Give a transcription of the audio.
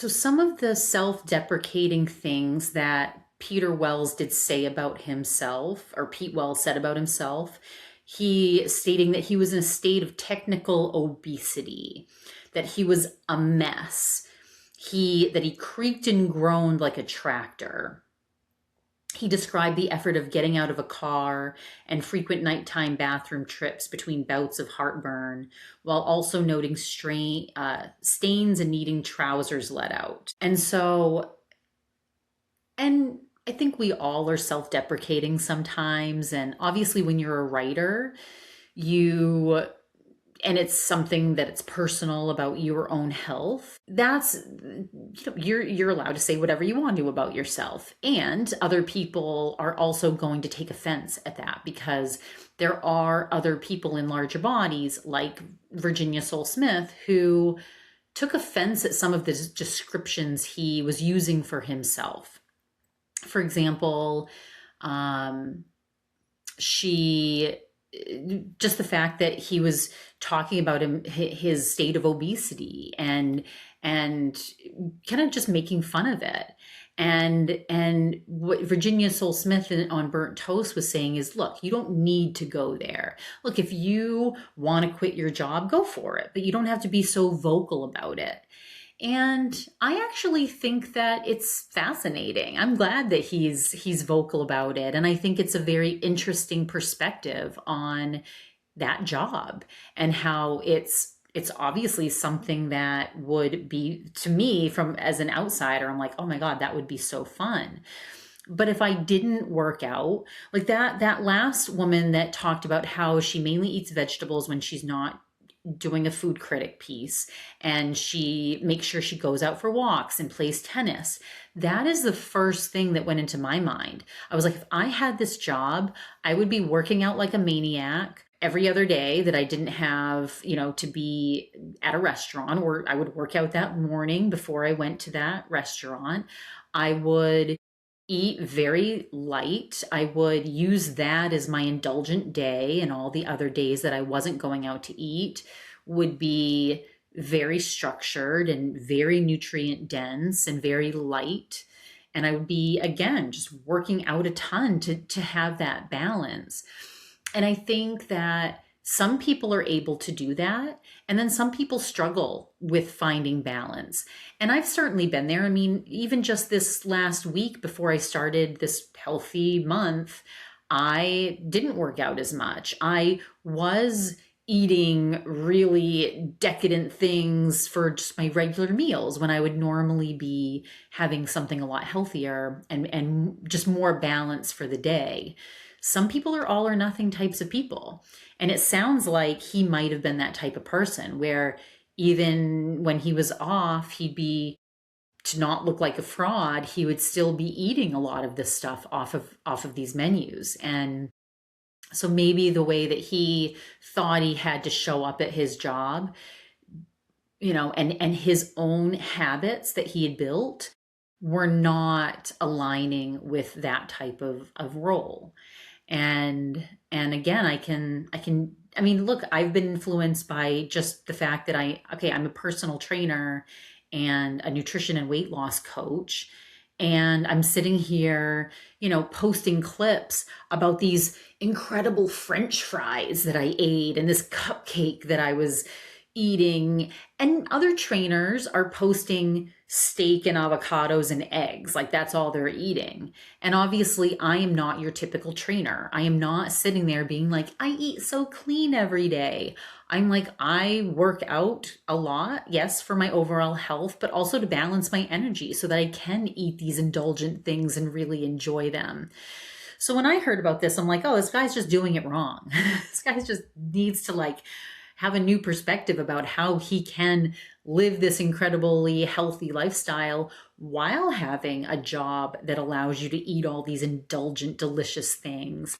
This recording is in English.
So some of the self-deprecating things that Peter Wells did say about himself, or Pete Wells said about himself, he stating that he was in a state of technical obesity, that he was a mess, that he creaked and groaned like a tractor. He described the effort of getting out of a car and frequent nighttime bathroom trips between bouts of heartburn, while also noting stains and needing trousers let out. And I think we all are self deprecating sometimes. And obviously, when you're a writer, you and it's something that it's personal about your own health, that's, you're allowed to say whatever you want to about yourself, and other people are also going to take offense at that, because there are other people in larger bodies like Virginia Soul Smith who took offense at some of the descriptions he was using for himself. For example, she just the fact that he was talking about his state of obesity, and kind of just making fun of it. And what Virginia Soul Smith on Burnt Toast was saying is, look, you don't need to go there. Look, if you want to quit your job, go for it, but you don't have to be so vocal about it. And I actually think that it's fascinating. I'm glad that he's vocal about it. And I think it's a very interesting perspective on that job, and how it's obviously something that would be, to me, from as an outsider, I'm like, oh my God, that would be so fun. But if I didn't work out, like that last woman that talked about how she mainly eats vegetables when she's not doing a food critic piece, and she makes sure she goes out for walks and plays tennis. That is the first thing that went into my mind. I was like, if I had this job, I would be working out like a maniac every other day that I didn't have, to be at a restaurant, or I would work out that morning before I went to that restaurant. I would eat very light. I would use that as my indulgent day, and all the other days that I wasn't going out to eat would be very structured and very nutrient dense and very light. And I would be, again, just working out a ton to have that balance. And I think that some people are able to do that, and then some people struggle with finding balance. And I've certainly been there. I mean, even just this last week before I started this healthy month, I didn't work out as much. I was eating really decadent things for just my regular meals when I would normally be having something a lot healthier and just more balance for the day. Some people are all or nothing types of people. And it sounds like he might have been that type of person where even when he was off, to not look like a fraud, he would still be eating a lot of this stuff off of these menus. And so maybe the way that he thought he had to show up at his job, and his own habits that he had built were not aligning with that type of role. And again, I mean, look, I've been influenced by just the fact that I'm a personal trainer and a nutrition and weight loss coach. And I'm sitting here, posting clips about these incredible French fries that I ate and this cupcake that I was eating. And other trainers are posting steak and avocados and eggs, like that's all they're eating. And obviously, I am not your typical trainer. I am not sitting there being like, I eat so clean every day. I'm like, I work out a lot, yes, for my overall health, but also to balance my energy so that I can eat these indulgent things and really enjoy them. So when I heard about this, I'm like, oh, this guy's just doing it wrong. This guy just needs to have a new perspective about how he can live this incredibly healthy lifestyle while having a job that allows you to eat all these indulgent, delicious things.